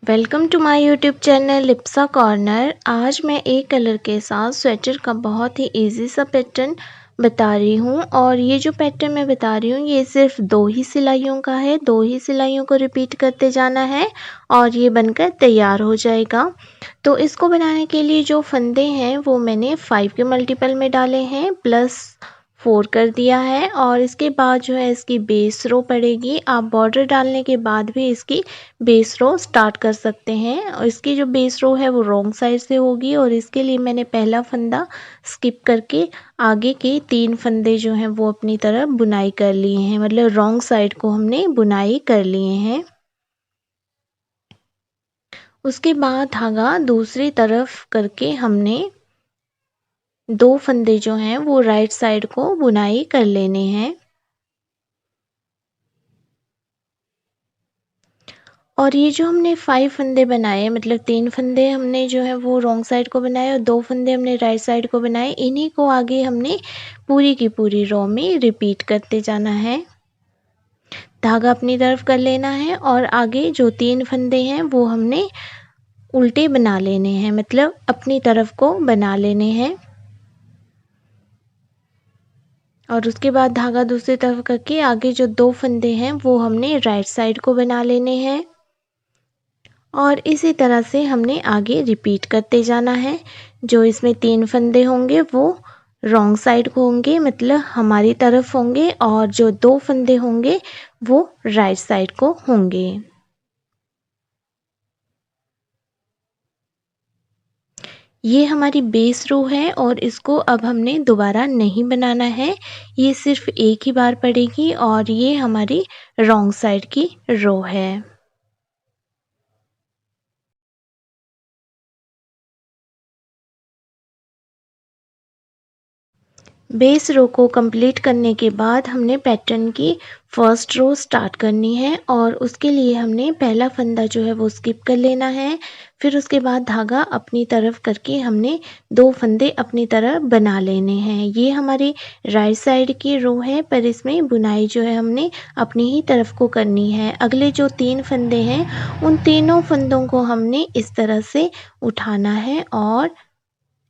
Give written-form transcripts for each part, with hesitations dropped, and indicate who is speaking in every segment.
Speaker 1: Welcome to my YouTube channel Lipsa corner. आज मैं एक कलर के साथ स्वेटर का बहुत ही इजी सा पैटर्न बता रही हूँ और ये जो पैटर्न मैं बता रही हूँ ये सिर्फ 2 ही सिलाइयों का है। 2 ही सिलाइयों को रिपीट करते जाना है और ये बनकर तैयार हो जाएगा। तो इसको बनाने के लिए जो फंदे हैं वो मैंने 5 के मल्टीपल में डाले हैं प्लस 4 कर दिया है और इसके बाद जो है इसकी बेस रो पड़ेगी। आप बॉर्डर डालने के बाद भी इसकी बेस रो स्टार्ट कर सकते हैं और इसकी जो बेस रो है वो रॉन्ग साइड से होगी और इसके लिए मैंने पहला फंदा स्किप करके आगे के 3 फंदे जो हैं वो अपनी तरफ बुनाई कर लिए हैं, मतलब रॉन्ग साइड को हमने बुनाई कर लिए हैं। उसके बाद धागा दूसरी तरफ करके हमने 2 फंदे जो हैं वो राइट साइड को बुनाई कर लेने हैं और ये जो हमने 5 फंदे बनाए, मतलब 3 फंदे हमने जो है वो रॉन्ग साइड को बनाए और 2 फंदे हमने राइट साइड को बनाए। इन्हीं को आगे हमने पूरी की पूरी रो में रिपीट करते जाना है। धागा अपनी तरफ कर लेना है और आगे जो 3 फंदे हैं वो हमने उल्टे बना लेने हैं, मतलब अपनी तरफ को बना लेने हैं और उसके बाद धागा दूसरी तरफ करके आगे जो 2 फंदे हैं वो हमने राइट साइड को बना लेने हैं और इसी तरह से हमने आगे रिपीट करते जाना है। जो इसमें 3 फंदे होंगे वो रॉन्ग साइड को होंगे, मतलब हमारी तरफ होंगे और जो 2 फंदे होंगे वो राइट साइड को होंगे। ये हमारी बेस रो है और इसको अब हमने दोबारा नहीं बनाना है, ये सिर्फ एक ही बार पड़ेगी और ये हमारी रॉन्ग साइड की रो है। बेस रो को कंप्लीट करने के बाद हमने पैटर्न की फर्स्ट रो स्टार्ट करनी है और उसके लिए हमने पहला फंदा जो है वो स्किप कर लेना है। फिर उसके बाद धागा अपनी तरफ करके हमने 2 फंदे अपनी तरफ बना लेने हैं। ये हमारी राइट साइड की रो है पर इसमें बुनाई जो है हमने अपनी ही तरफ को करनी है। अगले जो 3 फंदे हैं उन तीनों फंदों को हमने इस तरह से उठाना है और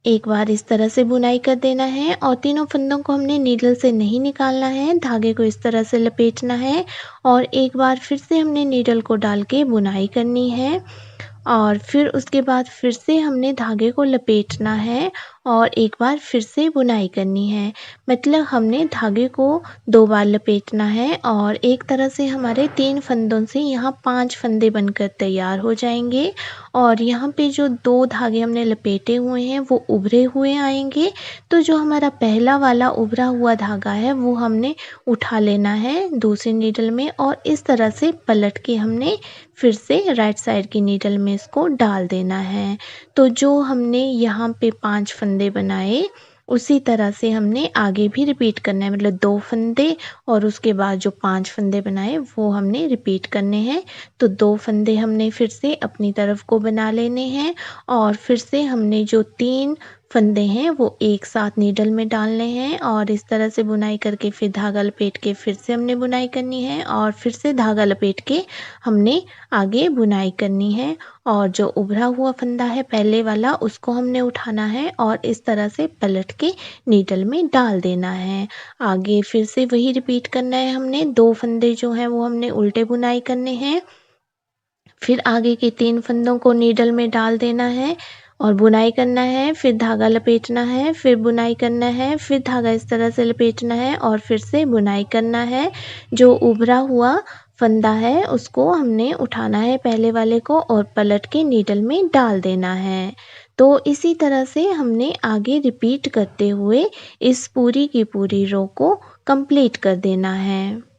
Speaker 1: एक बार इस तरह से बुनाई कर देना है और तीनों फंदों को हमने नीडल से नहीं निकालना है, धागे को इस तरह से लपेटना है और एक बार फिर से हमने नीडल को डाल के बुनाई करनी है और फिर उसके बाद फिर से हमने धागे को लपेटना है और एक बार फिर से बुनाई करनी है। मतलब हमने धागे को 2 बार लपेटना है और एक तरह से हमारे 3 फंदों से यहाँ 5 फंदे बनकर तैयार हो जाएंगे और यहाँ पे जो 2 धागे हमने लपेटे हुए हैं वो उभरे हुए आएंगे। तो जो हमारा पहला वाला उभरा हुआ धागा है वो हमने उठा लेना है दूसरी नीडल में और इस तरह से पलट के हमने फिर से राइट साइड की नीडल में इसको डाल देना है। तो जो हमने यहाँ पे 5 फंदे बनाए उसी तरह से हमने आगे भी रिपीट करना है, मतलब 2 फंदे और उसके बाद जो 5 फंदे बनाए वो हमने रिपीट करने हैं। तो 2 फंदे हमने फिर से अपनी तरफ को बना लेने हैं और फिर से हमने जो 3 फंदे हैं वो एक साथ नीडल में डालने हैं और इस तरह से बुनाई करके फिर धागा लपेट के फिर से हमने बुनाई करनी है और फिर से धागा लपेट के हमने आगे बुनाई करनी है और जो उभरा हुआ फंदा है पहले वाला उसको हमने उठाना है और इस तरह से पलट के नीडल में डाल देना है। आगे फिर से वही रिपीट करना है, हमने 2 फंदे जो हैं वो हमने उल्टे बुनाई करने हैं। फिर आगे के 3 फंदों को नीडल में डाल देना है और बुनाई करना है, फिर धागा लपेटना है, फिर बुनाई करना है, फिर धागा इस तरह से लपेटना है और फिर से बुनाई करना है। जो उभरा हुआ फंदा है उसको हमने उठाना है पहले वाले को और पलट के नीडल में डाल देना है। तो इसी तरह से हमने आगे रिपीट करते हुए इस पूरी की पूरी रो को कंप्लीट कर देना है।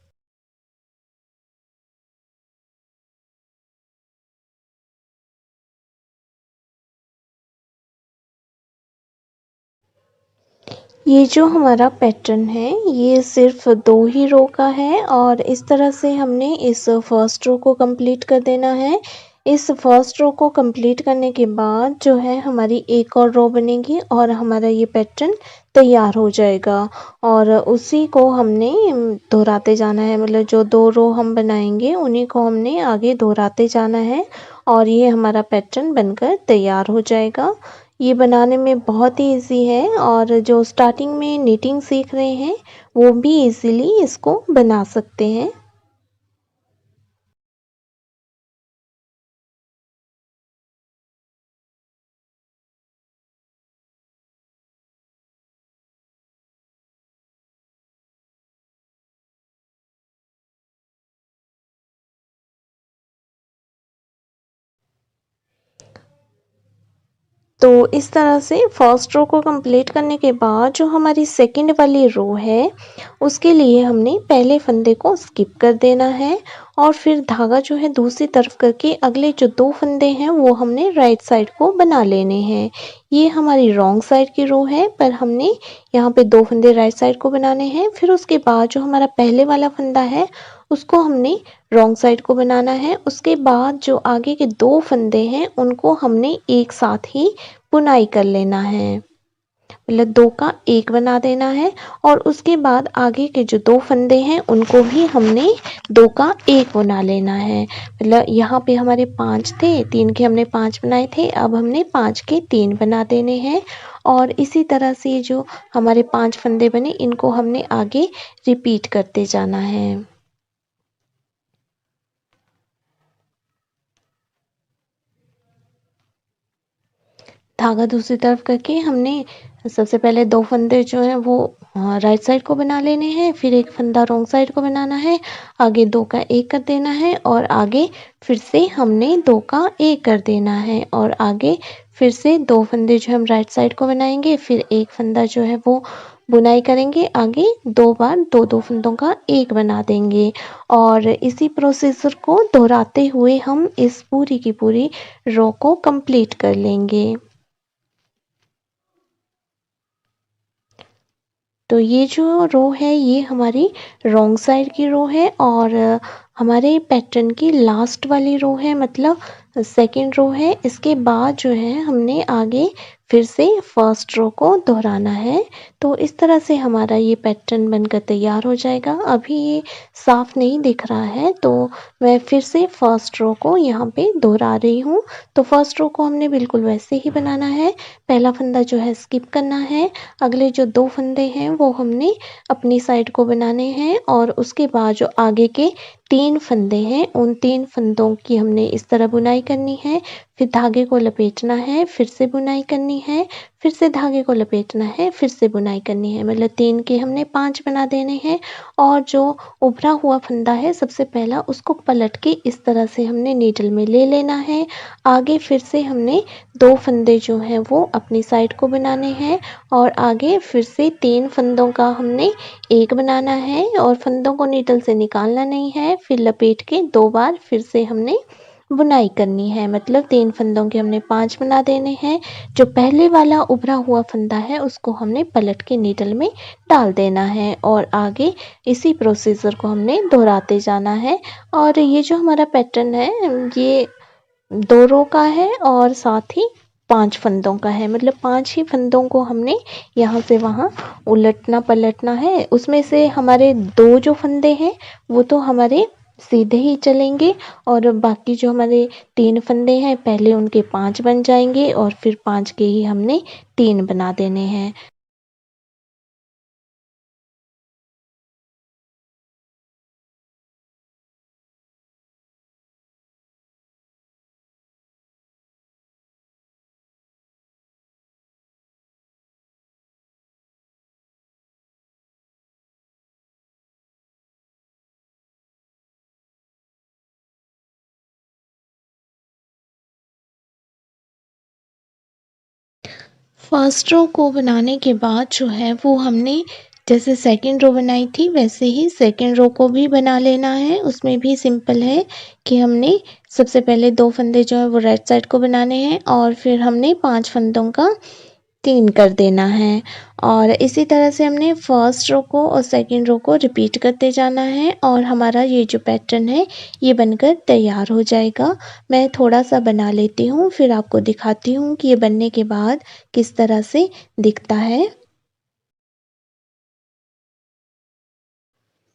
Speaker 1: ये जो हमारा पैटर्न है ये सिर्फ 2 ही रो का है और इस तरह से हमने इस फर्स्ट रो को कंप्लीट कर देना है। इस फर्स्ट रो को कंप्लीट करने के बाद जो है हमारी एक और रो बनेगी और हमारा ये पैटर्न तैयार हो जाएगा और उसी को हमने दोहराते जाना है, मतलब जो 2 रो हम बनाएंगे उन्हीं को हमने आगे दोहराते जाना है और ये हमारा पैटर्न बनकर तैयार हो जाएगा। ये बनाने में बहुत ही ईजी है और जो स्टार्टिंग में निटिंग सीख रहे हैं वो भी इजीली इसको बना सकते हैं। तो इस तरह से फर्स्ट रो को कंप्लीट करने के बाद जो हमारी सेकंड वाली रो है उसके लिए हमने पहले फंदे को स्किप कर देना है और फिर धागा जो है दूसरी तरफ करके अगले जो 2 फंदे हैं वो हमने राइट साइड को बना लेने हैं। ये हमारी रॉन्ग साइड की रो है पर हमने यहाँ पे 2 फंदे राइट साइड को बनाने हैं। फिर उसके बाद जो हमारा पहले वाला फंदा है उसको हमने रॉन्ग साइड को बनाना है। उसके बाद जो आगे के 2 फंदे हैं उनको हमने एक साथ ही बुनाई कर लेना है, मतलब 2 का 1 बना देना है और उसके बाद आगे के जो 2 फंदे हैं उनको भी हमने 2 का 1 बना लेना है। मतलब यहाँ पे हमारे 5 थे, 3 के हमने 5 बनाए थे, अब हमने 5 के 3 बना देने हैं और इसी तरह से जो हमारे 5 फंदे बने इनको हमने आगे रिपीट करते जाना है। धागा दूसरी तरफ करके हमने सबसे पहले 2 फंदे जो हैं वो राइट साइड को बना लेने हैं, फिर एक फंदा रॉन्ग साइड को बनाना है, आगे 2 का 1 कर देना है और आगे फिर से हमने 2 का 1 कर देना है और आगे फिर से 2 फंदे जो हम राइट साइड को बनाएंगे, फिर एक फंदा जो है वो बुनाई करेंगे, आगे 2 बार 2-2 फंदों का 1 बना देंगे और इसी प्रोसीजर को दोहराते हुए हम इस पूरी की पूरी रो को कंप्लीट कर लेंगे। तो ये जो रो है ये हमारी रॉन्ग साइड की रो है और हमारे पैटर्न की लास्ट वाली रो है, मतलब सेकंड रो है। इसके बाद जो है हमने आगे फिर से फर्स्ट रो को दोहराना है। तो इस तरह से हमारा ये पैटर्न बनकर तैयार हो जाएगा। अभी ये साफ नहीं दिख रहा है तो मैं फिर से फर्स्ट रो को यहाँ पे दोहरा रही हूँ। तो फर्स्ट रो को हमने बिल्कुल वैसे ही बनाना है। पहला फंदा जो है स्किप करना है, अगले जो 2 फंदे हैं वो हमने अपनी साइड को बनाने हैं और उसके बाद जो आगे के 3 फंदे हैं उन 3 फंदों की हमने इस तरह बुनाई करनी है, फिर धागे को लपेटना है, फिर से बुनाई करनी है, फिर से धागे को लपेटना है, फिर से बुनाई करनी है, मतलब 3 के हमने 5 बना देने हैं और जो उभरा हुआ फंदा है सबसे पहला उसको पलट के इस तरह से हमने नीडल में ले लेना है। आगे फिर से हमने 2 फंदे जो हैं वो अपनी साइड को बनाने हैं और आगे फिर से 3 फंदों का हमने 1 बनाना है और फंदों को नीडल से निकालना नहीं है, फिर लपेट के 2 बार फिर से हमने बुनाई करनी है, मतलब 3 फंदों के हमने 5 बना देने हैं। जो पहले वाला उभरा हुआ फंदा है उसको हमने पलट के नीडल में डाल देना है और आगे इसी प्रोसीजर को हमने दोहराते जाना है। और ये जो हमारा पैटर्न है ये 2 रो का है और साथ ही 5 फंदों का है, मतलब 5 ही फंदों को हमने यहाँ से वहाँ उलटना पलटना है। उसमें से हमारे 2 जो फंदे हैं वो तो हमारे सीधे ही चलेंगे और बाकी जो हमारे 3 फंदे हैं पहले उनके 5 बन जाएंगे और फिर 5 के ही हमने 3 बना देने हैं। फर्स्ट रो को बनाने के बाद जो है वो हमने जैसे सेकंड रो बनाई थी वैसे ही सेकंड रो को भी बना लेना है। उसमें भी सिंपल है कि हमने सबसे पहले 2 फंदे जो है वो राइट साइड को बनाने हैं और फिर हमने 5 फंदों का 3 कर देना है। और इसी तरह से हमने फर्स्ट रो को और सेकंड रो को रिपीट करते जाना है और हमारा ये जो पैटर्न है ये बनकर तैयार हो जाएगा। मैं थोड़ा-सा बना लेती हूँ, फिर आपको दिखाती हूँ कि ये बनने के बाद किस तरह से दिखता है।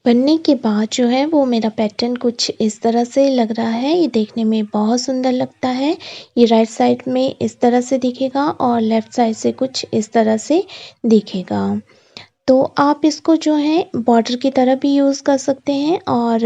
Speaker 1: बनने के बाद जो है वो मेरा पैटर्न कुछ इस तरह से लग रहा है। ये देखने में बहुत सुंदर लगता है। ये राइट साइड में इस तरह से दिखेगा और लेफ़्ट साइड से कुछ इस तरह से दिखेगा। तो आप इसको जो है बॉर्डर की तरह भी यूज़ कर सकते हैं और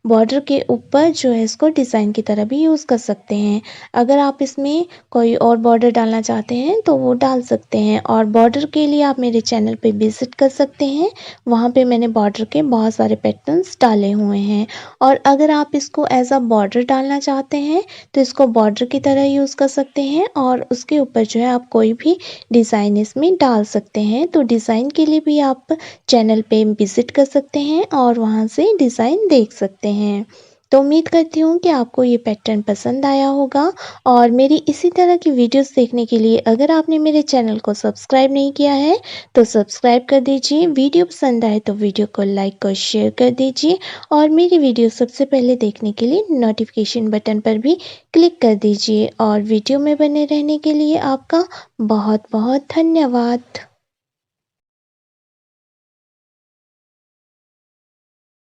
Speaker 1: बॉर्डर के ऊपर जो है इसको डिज़ाइन की तरह भी यूज़ कर सकते हैं। अगर आप इसमें कोई और बॉर्डर डालना चाहते हैं तो वो डाल सकते हैं और बॉर्डर के लिए आप मेरे चैनल पे विज़िट कर सकते हैं। वहाँ पे मैंने बॉर्डर के बहुत सारे पैटर्न्स डाले हुए हैं और अगर आप इसको एज़ अ बॉर्डर डालना चाहते हैं तो इसको बॉर्डर की तरह यूज़ कर सकते हैं और उसके ऊपर जो है आप कोई भी डिज़ाइन इसमें डाल सकते हैं। तो डिज़ाइन के लिए भी आप चैनल पे विज़िट कर सकते हैं और वहाँ से डिज़ाइन देख सकते हैं। तो उम्मीद करती हूँ कि आपको ये पैटर्न पसंद आया होगा और मेरी इसी तरह की वीडियोस देखने के लिए अगर आपने मेरे चैनल को सब्सक्राइब नहीं किया है तो सब्सक्राइब कर दीजिए। वीडियो पसंद आए तो वीडियो को लाइक और शेयर कर दीजिए और मेरी वीडियो सबसे पहले देखने के लिए नोटिफिकेशन बटन पर भी क्लिक कर दीजिए और वीडियो में बने रहने के लिए आपका बहुत बहुत धन्यवाद।